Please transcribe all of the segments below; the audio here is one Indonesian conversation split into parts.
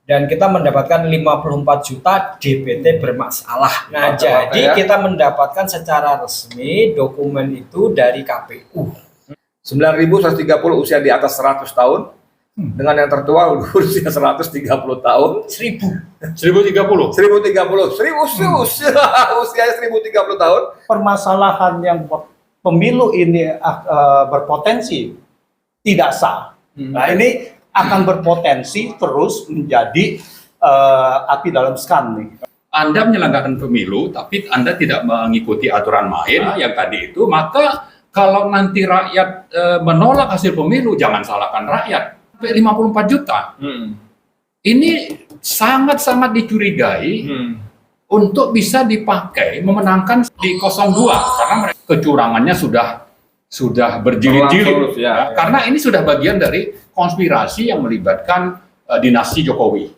dan kita mendapatkan 54 juta DPT bermasalah. Nah, jadi kita mendapatkan secara resmi dokumen itu dari KPU. 9.130 usia di atas 100 tahun, dengan yang tertua usia 130 tahun. 1030. 1030. Usianya 1030 tahun. Permasalahan yang pemilu ini berpotensi tidak sah. Nah, ini akan berpotensi terus menjadi api dalam skam nih. Anda menyelenggarakan pemilu, tapi Anda tidak mengikuti aturan main yang tadi itu, maka kalau nanti rakyat menolak hasil pemilu, jangan salahkan rakyat. 54 juta. Ini sangat-sangat dicurigai untuk bisa dipakai memenangkan di 02, karena mereka kecurangannya sudah berjilid-jilid. Ya. Karena ini sudah bagian dari konspirasi yang melibatkan dinasti Jokowi.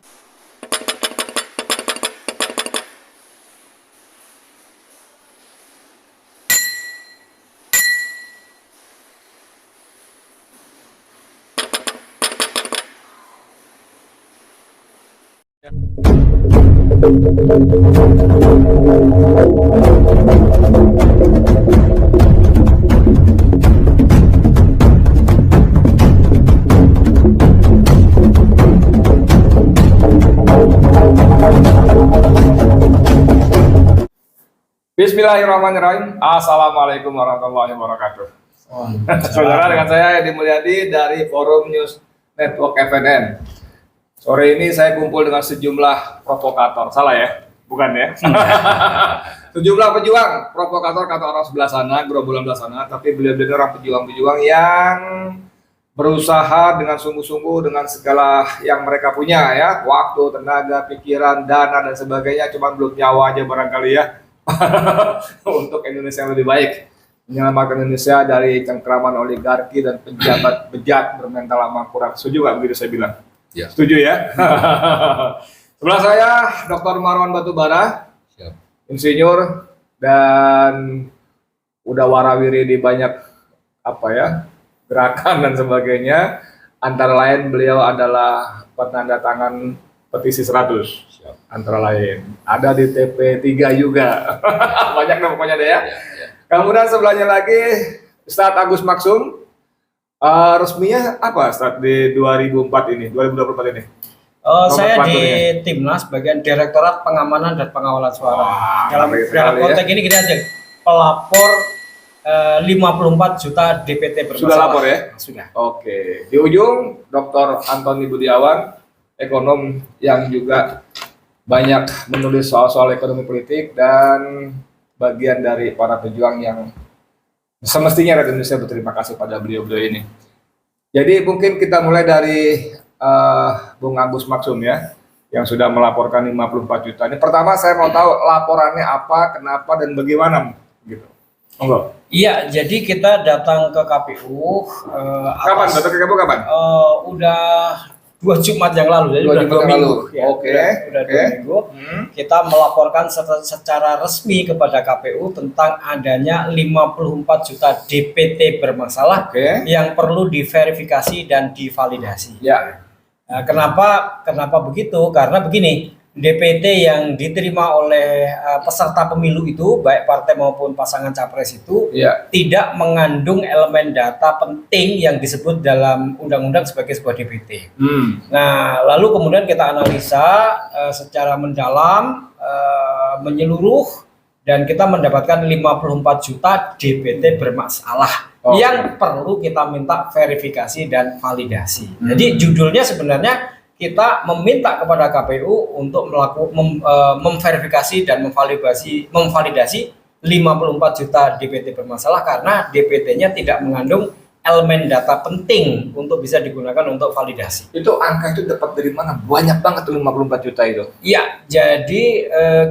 Bismillahirrahmanirrahim. Assalamualaikum warahmatullahi wabarakatuh. Saudara, dengan saya Edi Mulyadi dari Forum News Network FNN. Sore ini saya kumpul dengan sejumlah provokator. Salah ya? Bukan ya? Sejumlah pejuang, provokator kata orang sebelah sana, gerombolan sebelah sana, tapi beliau-beliau orang pejuang-pejuang yang berusaha dengan sungguh-sungguh dengan segala yang mereka punya ya, waktu, tenaga, pikiran, dana dan sebagainya, cuman belum nyawa aja barangkali ya. Untuk Indonesia yang lebih baik, menyelamatkan Indonesia dari cengkraman oligarki dan pejabat bejat bermental lama kurang. Setuju nggak begitu saya bilang? Ya. Setuju ya. Sebelah saya Dr. Marwan Batubara, insinyur dan udah warawiri di banyak gerakan dan sebagainya. Antara lain beliau adalah penanda tangan petisi 100. Antara lain ada di TP3 juga. Banyak dong pokoknya deh ya. Kemudian sebelahnya lagi Ustadz Agus Maksum. Resminya apa Ustadz di 2024 ini, 2024 ini? Saya di Timnas bagian Direktorat Pengamanan dan Pengawalan Suara. Dalam konteks ini gini aja, pelapor 54 juta DPT bermasalah. Sudah lapor ya? Sudah. Oke. Di ujung Dr. Antoni Budiawan, ekonom yang juga banyak menulis soal-soal ekonomi politik dan bagian dari para pejuang yang semestinya rakyat Indonesia berterima kasih pada beliau-beliau ini. Jadi mungkin kita mulai dari Bung Agus Maksum ya, yang sudah melaporkan 54 juta. Ini pertama saya mau tahu laporannya apa, kenapa dan bagaimana gitu. Monggo. Iya, jadi kita datang ke KPU. Kapan? Datang ke KPU kapan? Udah 2 Jumat yang lalu, jadi udah 2 minggu. Ya, Oke. Udah 2 minggu. Kita melaporkan secara resmi kepada KPU tentang adanya 54 juta DPT bermasalah yang perlu diverifikasi dan divalidasi. Ya. Nah, kenapa begitu? Karena begini, DPT yang diterima oleh peserta pemilu itu, baik partai maupun pasangan capres itu, tidak mengandung elemen data penting yang disebut dalam undang-undang sebagai sebuah DPT. Nah, lalu kemudian kita analisa secara mendalam, menyeluruh, dan kita mendapatkan 54 juta DPT bermasalah yang perlu kita minta verifikasi dan validasi. Jadi judulnya sebenarnya kita meminta kepada KPU untuk memverifikasi dan memvalidasi 54 juta DPT bermasalah karena DPT-nya tidak mengandung elemen data penting untuk bisa digunakan untuk validasi. Itu angka itu dapat dari mana? Banyak banget tuh 54 juta itu. Iya, jadi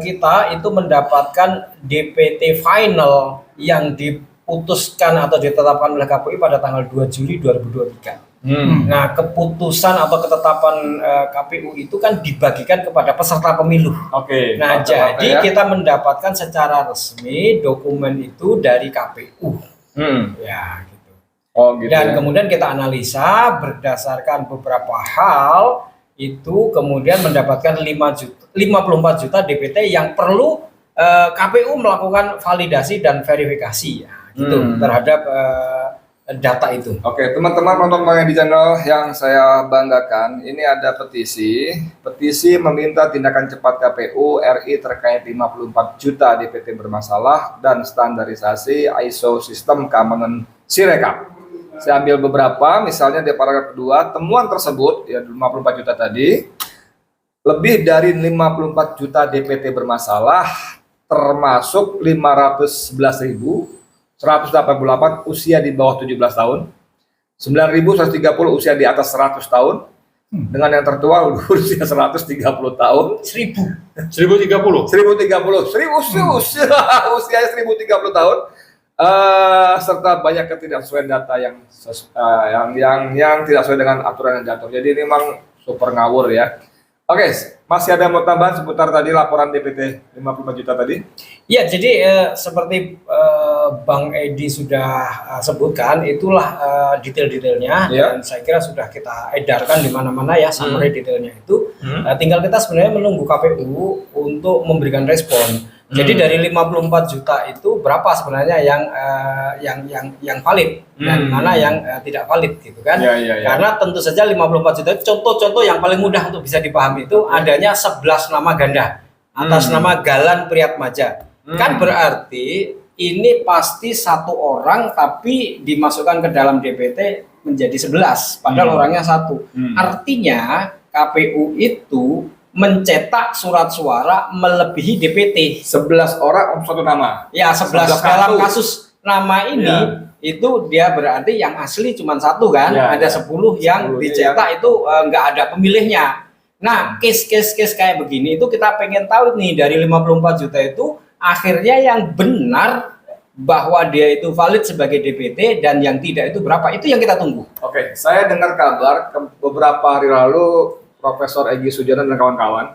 kita itu mendapatkan DPT final yang diputuskan atau ditetapkan oleh KPU pada tanggal 2 Juli 2023. Nah, keputusan atau ketetapan KPU itu kan dibagikan kepada peserta pemilu. Nah, jadi kita mendapatkan secara resmi dokumen itu dari KPU. Ya, gitu. Dan kemudian kita analisa berdasarkan beberapa hal itu kemudian mendapatkan 54 juta DPT yang perlu KPU melakukan validasi dan verifikasi ya, gitu terhadap data itu. Oke, teman-teman nonton di channel yang saya banggakan, ini ada petisi meminta tindakan cepat KPU RI terkait 54 juta DPT bermasalah dan standarisasi ISO sistem keamanan Sirekap. Saya ambil beberapa, misalnya di paragraf kedua, temuan tersebut ya 54 juta tadi, lebih dari 54 juta DPT bermasalah, termasuk 511.188 usia di bawah 17 tahun, 9.130 usia di atas 100 tahun, dengan yang tertua usia 130 tahun, 1030. 1030, usia 1030 tahun, serta banyak ketidaksesuaian data yang tidak sesuai dengan aturan yang jatuh. Jadi ini memang super ngawur ya. Oke, masih ada mau tambahan seputar tadi laporan DPT 54 juta tadi? Ya, jadi seperti Bang Edi sudah sebutkan, itulah detail-detailnya dan saya kira sudah kita edarkan di mana-mana ya summary detailnya itu. Tinggal kita sebenarnya menunggu KPU untuk memberikan respon. Jadi dari 54 juta itu berapa sebenarnya yang valid dan mana yang tidak valid gitu kan? Karena tentu saja 54 juta contoh-contoh yang paling mudah untuk bisa dipahami itu adanya 11 nama ganda atas nama Galan Priatmaja. Kan berarti ini pasti satu orang tapi dimasukkan ke dalam DPT menjadi 11 padahal orangnya satu. Artinya KPU itu mencetak surat suara melebihi DPT 11 orang satu nama. Ya, 11 dalam kasus nama ini itu dia berarti yang asli cuma satu kan, ada 10 yang dicetak itu nggak ada pemilihnya. Nah, case kayak begini itu kita pengen tahu nih dari 54 juta itu akhirnya yang benar bahwa dia itu valid sebagai DPT dan yang tidak itu berapa, itu yang kita tunggu. Oke, saya dengar kabar beberapa hari lalu Profesor Egy Sujana dan kawan-kawan,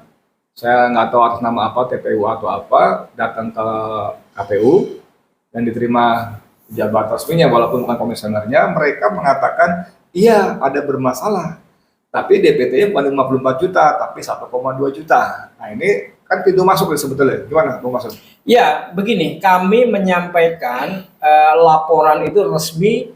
saya nggak tahu atas nama apa, TPU atau apa, datang ke KPU dan diterima jabat resminya walaupun bukan komisionernya. Mereka mengatakan iya ada bermasalah, tapi DPT-nya bukan 54 juta tapi 1,2 juta. Nah ini kan pintu masuk sebetulnya, gimana Bung Masud? Ya begini, kami menyampaikan laporan itu resmi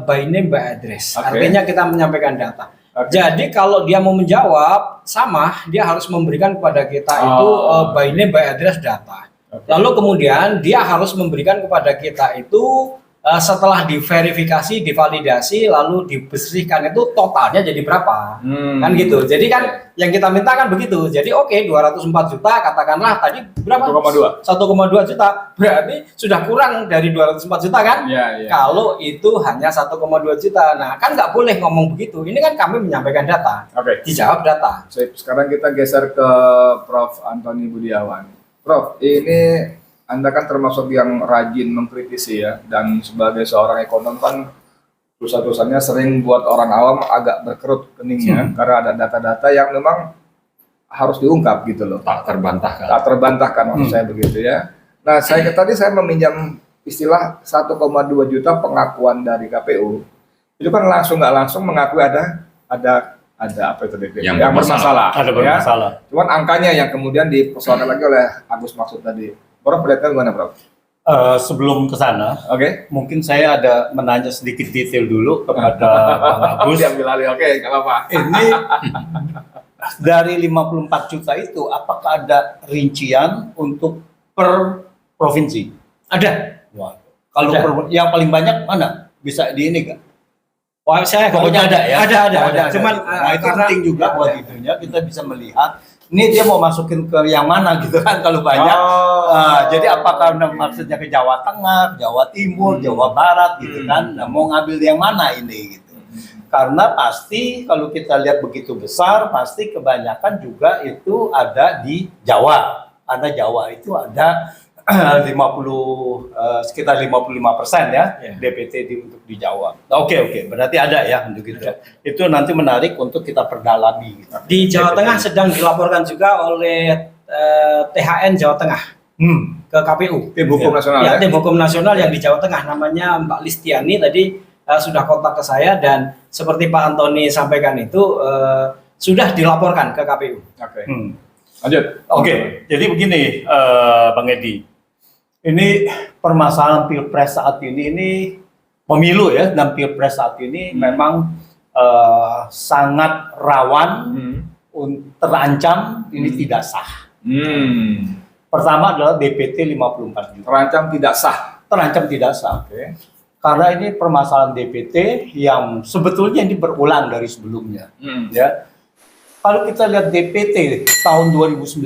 by name by address, artinya kita menyampaikan data. Jadi kalau dia mau menjawab sama, dia harus memberikan kepada kita itu by name by address data. Lalu kemudian dia harus memberikan kepada kita itu setelah diverifikasi, divalidasi, lalu dibersihkan itu totalnya jadi berapa, kan gitu. Jadi kan yang kita minta kan begitu. Jadi oke, 204 juta katakanlah tadi berapa? 1,2 juta, berarti sudah kurang dari 204 juta kan? Kalau itu hanya 1,2 juta, nah kan nggak boleh ngomong begitu. Ini kan kami menyampaikan data, dijawab data. Sekarang kita geser ke Prof. Antoni Budiawan. Prof, ini Anda kan termasuk yang rajin mengkritisi ya, dan sebagai seorang ekonom kan tulisan-tulisannya sering buat orang awam agak berkerut keningnya karena ada data-data yang memang harus diungkap gitu loh. Tak terbantahkan. Tak terbantahkan maksud saya begitu ya. Nah, tadi saya meminjam istilah 1,2 juta pengakuan dari KPU. Itu kan langsung nggak langsung mengakui ada apa itu DPT yang bermasalah. Ada bermasalah. Ya. Cuman angkanya yang kemudian dipersoalkan lagi oleh Agus Maksud tadi. Prof, perhatikan gimana, Prof? Sebelum ke sana, mungkin saya ada menanya sedikit detail dulu kepada Bang Agus. Diambil alih, nggak apa-apa. Ini dari 54 juta itu, apakah ada rincian untuk per provinsi? Ada. Wah. Kalau yang paling banyak mana? Bisa di ini nggak? Wah, saya pokoknya ada ya. Ada. Cuman itu penting juga buat itunya kita bisa melihat. Ini dia mau masukin ke yang mana gitu kan kalau banyak. Jadi apakah maksudnya ke Jawa Tengah, Jawa Timur, Jawa Barat gitu kan. Nah, mau ngambil yang mana ini gitu. Karena pasti kalau kita lihat begitu besar, pasti kebanyakan juga itu ada di Jawa. Karena Jawa itu ada sekitar 55% ya DPT untuk di Jawa. Oke, berarti ada ya untuk itu. Itu nanti menarik untuk kita perdalami. Gitu. Di Jawa Tengah sedang dilaporkan juga oleh THN Jawa Tengah ke KPU. Tim Hukum Nasional. Ya, Tim Hukum Nasional yang di Jawa Tengah namanya Mbak Listiani tadi sudah kontak ke saya dan seperti Pak Antoni sampaikan itu sudah dilaporkan ke KPU. Oke. Lanjut. Oke, jadi begini, Bang Edi. Ini permasalahan pilpres saat ini pemilu ya, dan pilpres saat ini memang sangat rawan terancam ini tidak sah. Pertama adalah DPT 54 juta. Terancam tidak sah. Terancam tidak sah. Oke. Karena ini permasalahan DPT yang sebetulnya ini berulang dari sebelumnya. Ya. Kalau kita lihat DPT tahun 2019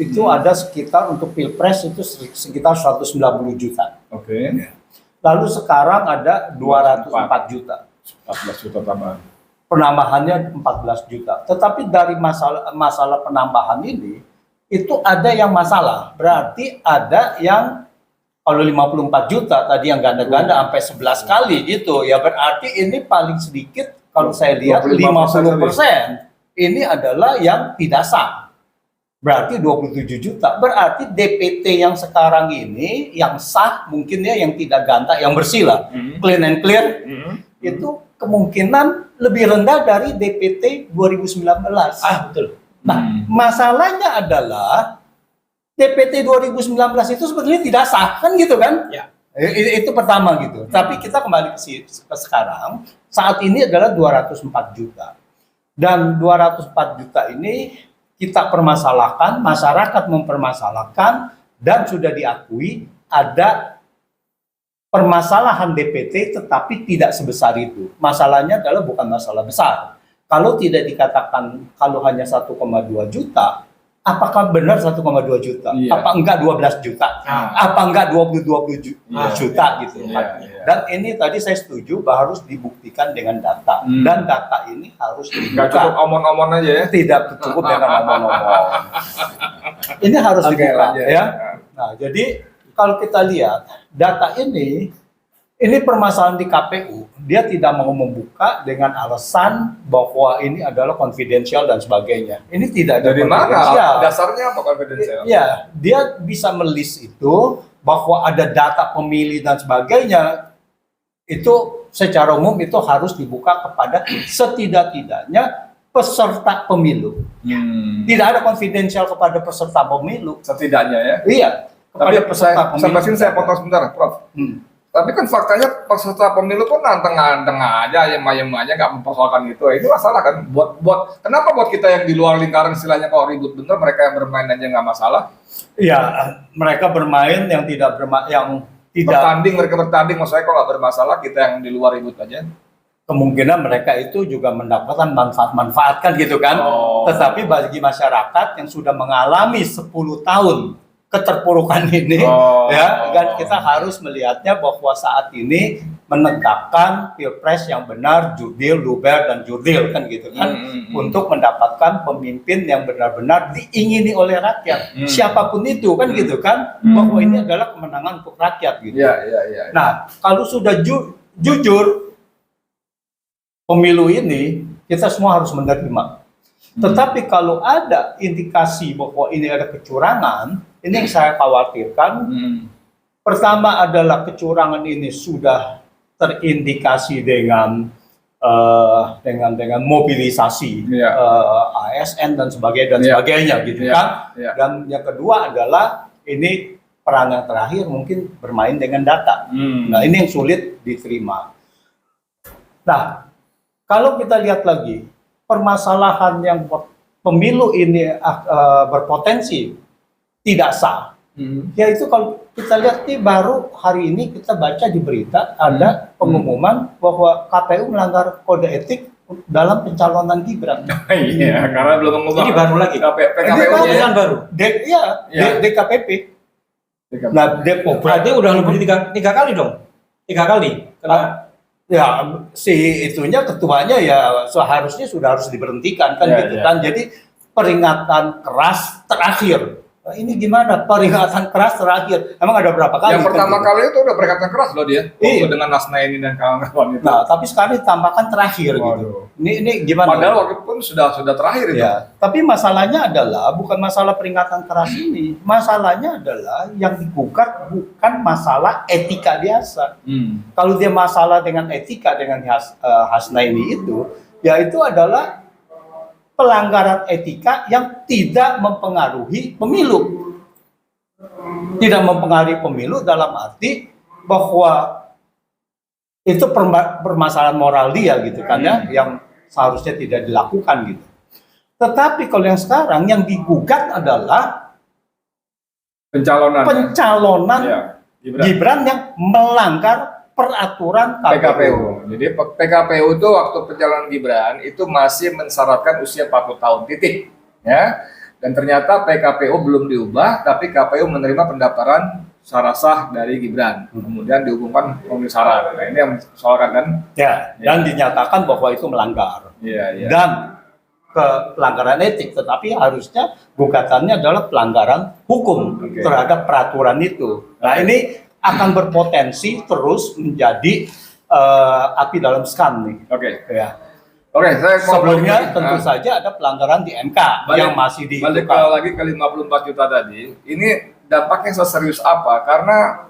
itu ada sekitar untuk pilpres itu sekitar 190 juta. Oke. Lalu sekarang ada 204 juta. 14 juta tambahan. Penambahannya 14 juta. Tetapi dari masalah penambahan ini itu ada yang masalah. Berarti ada yang kalau 54 juta tadi yang ganda-ganda sampai 11 kali gitu. Ya berarti ini paling sedikit kalau saya lihat 50%. Ini adalah yang tidak sah. Berarti 27 juta. Berarti DPT yang sekarang ini, yang sah mungkin ya, yang tidak ganta, yang bersih lah. Clean and clear. Itu kemungkinan lebih rendah dari DPT 2019. Betul. Nah, masalahnya adalah DPT 2019 itu sebetulnya tidak sah. Kan gitu kan? Ya. Itu pertama gitu. Tapi kita kembali ke sekarang. Saat ini adalah 204 juta. Dan 204 juta ini kita permasalahkan, masyarakat mempermasalahkan, dan sudah diakui ada permasalahan DPT tetapi tidak sebesar itu. Masalahnya adalah bukan masalah besar. Kalau tidak dikatakan kalau hanya 1,2 juta, apakah benar 1,2 juta? Iya. Apa enggak 12 juta? Apa enggak 20 juta gitu kan? Iya. Dan ini tadi saya setuju bahwa harus dibuktikan dengan data. Dan data ini harus Nggak cukup dibuka. omong-omong aja ya. Tidak cukup dengan omong-omong. Ini harus Oke, dibuka lanjut. ya. Nah, jadi kalau kita lihat data ini permasalahan di KPU, dia tidak mau membuka dengan alasan bahwa ini adalah confidential dan sebagainya. Ini tidak ada Dari mana? confidential. Dasarnya apa confidential? Ya, dia bisa melis itu bahwa ada data pemilih dan sebagainya. Itu secara umum itu harus dibuka kepada setidak-tidaknya peserta pemilu. Tidak ada confidential kepada peserta pemilu. Setidaknya ya. Iya, Tapi kepada peserta pemilu. sampai sini saya potong sebentar, Prof. Tapi kan faktanya peserta pemilu pun nanteng-nanteng aja, ayam-ayam aja, nggak mempersoalkan itu. Ini masalah kan. Kenapa buat kita yang di luar lingkaran istilahnya kok ribut bener, mereka yang bermain aja nggak masalah? Iya, mereka bermain yang tidak Mereka bertanding, maksudnya kok nggak bermasalah, kita yang di luar ribut aja. kemungkinan mereka itu juga mendapatkan manfaat-manfaat kan gitu kan. Tetapi bagi masyarakat yang sudah mengalami 10 tahun keterpurukan ini, ya, dan kita harus melihatnya bahwa saat ini menegakkan pilpres yang benar, jurdil, luber, dan jurdil kan gitu kan, untuk mendapatkan pemimpin yang benar-benar diingini oleh rakyat, siapapun itu kan gitu kan, bahwa ini adalah kemenangan untuk rakyat gitu. Iya. Nah, kalau sudah jujur pemilu ini, kita semua harus menerima. Tetapi kalau ada indikasi bahwa ini ada kecurangan, ini yang saya khawatirkan. Pertama adalah kecurangan ini sudah terindikasi dengan mobilisasi ASN dan sebagainya gitu kan. Dan yang kedua adalah ini peran yang terakhir mungkin bermain dengan data. Nah, ini yang sulit diterima. Nah, kalau kita lihat lagi permasalahan yang pemilu ini berpotensi tidak sah. Yaitu kalau kita lihat nih, baru hari ini kita baca di berita ada pengumuman bahwa KPU melanggar kode etik dalam pencalonan Gibran. Iya, karena belum mengubah. Ini baru lagi. PKPU-nya ya. Baru. DKPP. Nah, Berarti udah lebih tiga kali dong. 3 kali. Ya, si itunya ketuanya ya seharusnya sudah harus diberhentikan kan gitu kan. Jadi peringatan keras terakhir. Nah, ini gimana peringatan keras terakhir? Emang ada berapa kali? Yang pertama kali itu udah peringatan keras loh dia. Iya. Dengan Nasnaini dan kawan-kawan itu. Nah, tapi sekarang ditambahkan terakhir gitu. Ini gimana? Padahal waktu pun sudah terakhir itu. Ya, tapi masalahnya adalah bukan masalah peringatan keras ini. Masalahnya adalah yang digugat bukan masalah etika biasa. Kalau dia masalah dengan etika dengan Hasnaini itu, ya itu adalah pelanggaran etika yang tidak mempengaruhi pemilu. Tidak mempengaruhi pemilu dalam arti bahwa itu permasalahan moral dia gitu kan ya, yang seharusnya tidak dilakukan gitu. Tetapi kalau yang sekarang yang digugat adalah pencalonan Ya, Gibran yang melanggar peraturan PKPU. Jadi PKPU itu waktu pencalonan Gibran itu masih mensyaratkan usia 40 tahun titik, ya. Dan ternyata PKPU belum diubah, tapi KPU menerima pendaftaran secara sah dari Gibran. Kemudian diumumkan memenuhi syarat. Nah, ini yang soalkan kan? Ya, dan dinyatakan bahwa itu melanggar. Iya. Dan pelanggaran etik, tetapi harusnya gugatannya adalah pelanggaran hukum terhadap peraturan itu. Nah, ini akan berpotensi terus menjadi api dalam skan nih. Oke, saya sebelumnya tentu saja ada pelanggaran di MK yang masih balik lagi ke 54 juta tadi. Ini dampaknya seserius apa? Karena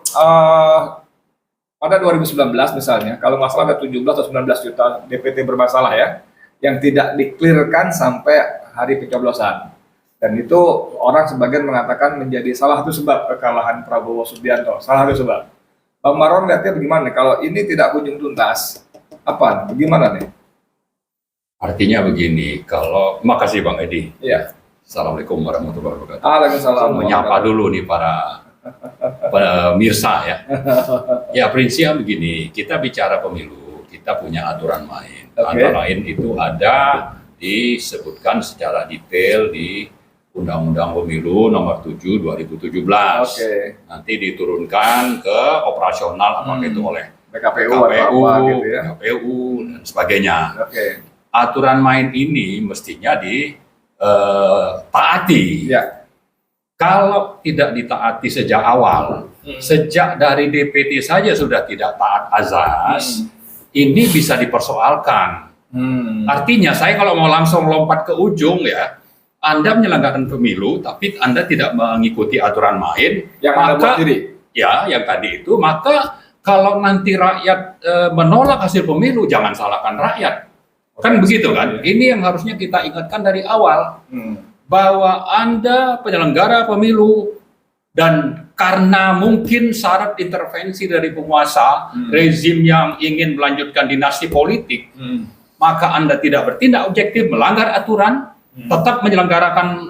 pada 2019 misalnya, kalau nggak salah ada 17 atau 19 juta DPT bermasalah ya, yang tidak diklirkan sampai hari pencoblosan. Dan itu orang sebagian mengatakan menjadi salah satu sebab kekalahan Prabowo Subianto. Salah satu sebab. Bang Maron lihatnya bagaimana? Kalau ini tidak kunjung tuntas, apa? Bagaimana nih? Artinya begini, kalau makasih Bang Edi. Iya. Assalamualaikum warahmatullahi wabarakatuh. Waalaikumsalam. Menyapa dulu nih para pemirsa ya. Ya prinsipnya begini, kita bicara pemilu, kita punya aturan main. Antara lain itu ada disebutkan secara detail di Undang-Undang Pemilu Nomor 7 2017. Nanti diturunkan ke operasional apakah itu oleh PKPU gitu ya. KPU dan sebagainya. Aturan main ini mestinya ditaati. Ya. Kalau tidak ditaati sejak awal, sejak dari DPT saja sudah tidak taat azas, ini bisa dipersoalkan. Artinya saya kalau mau langsung lompat ke ujung ya, Anda menyelenggarakan pemilu, tapi Anda tidak mengikuti aturan main, yang maka Anda buat diri. Ya, yang tadi itu, maka kalau nanti rakyat menolak hasil pemilu, jangan salahkan rakyat. Kan begitu kan? Ini yang harusnya kita ingatkan dari awal, bahwa Anda penyelenggara pemilu dan karena mungkin syarat intervensi dari penguasa, rezim yang ingin melanjutkan dinasti politik, maka Anda tidak bertindak objektif, melanggar aturan, tetap menyelenggarakan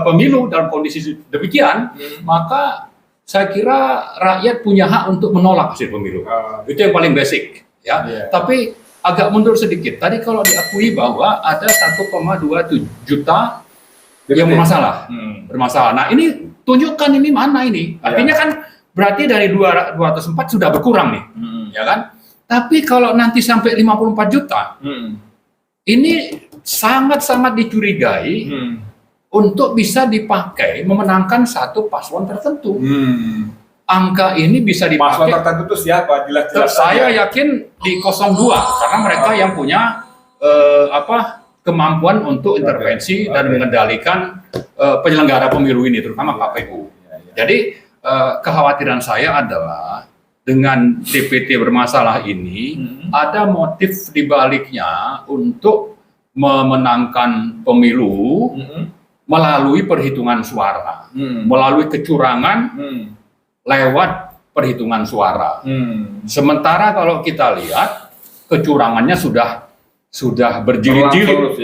pemilu dalam kondisi demikian, maka saya kira rakyat punya hak untuk menolak hasil pemilu. Itu yang paling basic, ya. Tapi agak mundur sedikit. Tadi kalau diakui bahwa ada 1,2 juta yang bermasalah. Nah ini tunjukkan ini mana ini. Artinya kan berarti dari 204 sudah berkurang nih, ya kan? Tapi kalau nanti sampai 54 juta, ini sangat-sangat dicurigai untuk bisa dipakai memenangkan satu paslon tertentu. Angka ini bisa dipakai. Paslon tertentu itu siapa? Jelas-jelas. Saya yakin di 02 karena mereka yang punya kemampuan untuk intervensi dan mengendalikan penyelenggara pemilu ini, terutama KPU. Jadi kekhawatiran saya adalah dengan DPT bermasalah ini ada motif di baliknya untuk memenangkan pemilu melalui perhitungan suara, melalui kecurangan lewat perhitungan suara. Sementara kalau kita lihat kecurangannya sudah berjilid-jilid,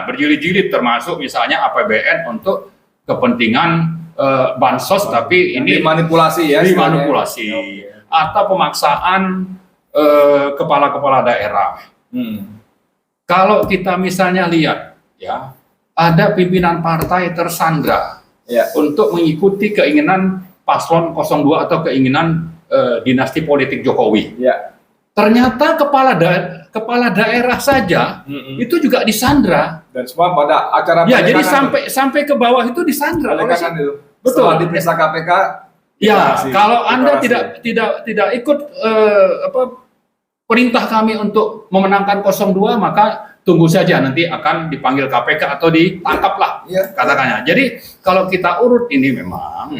berjilid-jilid termasuk misalnya APBN untuk kepentingan bansos, tapi ini dimanipulasi ya, dimanipulasi atau pemaksaan kepala-kepala daerah. Kalau kita misalnya lihat ya, ada pimpinan partai tersandra untuk mengikuti keinginan paslon 02 atau keinginan dinasti politik Jokowi. Ternyata kepala daerah saja itu juga disandra. Dan semua pada acara jadi sampai ke bawah itu disandra. Betul. Setelah diperiksa KPK. Ya, kalau Anda tidak ikut perintah kami untuk memenangkan 02, maka tunggu saja nanti akan dipanggil KPK atau ditangkaplah katakannya. Jadi kalau kita urut ini memang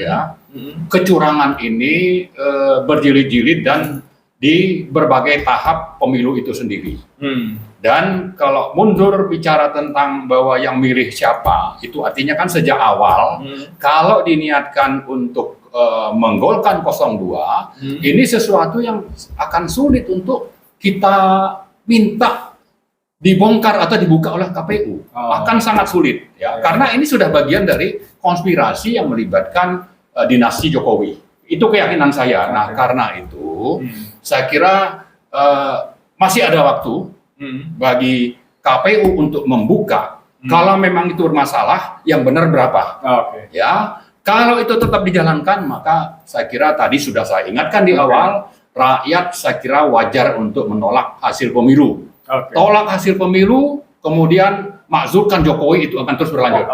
kecurangan ini berjilid-jilid dan di berbagai tahap pemilu itu sendiri. Dan kalau mundur bicara tentang bahwa yang milih siapa, itu artinya kan sejak awal kalau diniatkan untuk menggolkan 02, ini sesuatu yang akan sulit untuk kita minta dibongkar atau dibuka oleh KPU. Akan sangat sulit ya, karena ini sudah bagian dari konspirasi yang melibatkan dinasti Jokowi. Itu keyakinan saya. Nah, karena itu saya kira masih ada waktu bagi KPU untuk membuka. Kalau memang itu bermasalah, yang benar berapa? Ya, kalau itu tetap dijalankan, maka saya kira tadi sudah saya ingatkan di awal, rakyat saya kira wajar untuk menolak hasil pemilu. Tolak hasil pemilu, kemudian makzulkan Jokowi, itu akan terus berlanjut.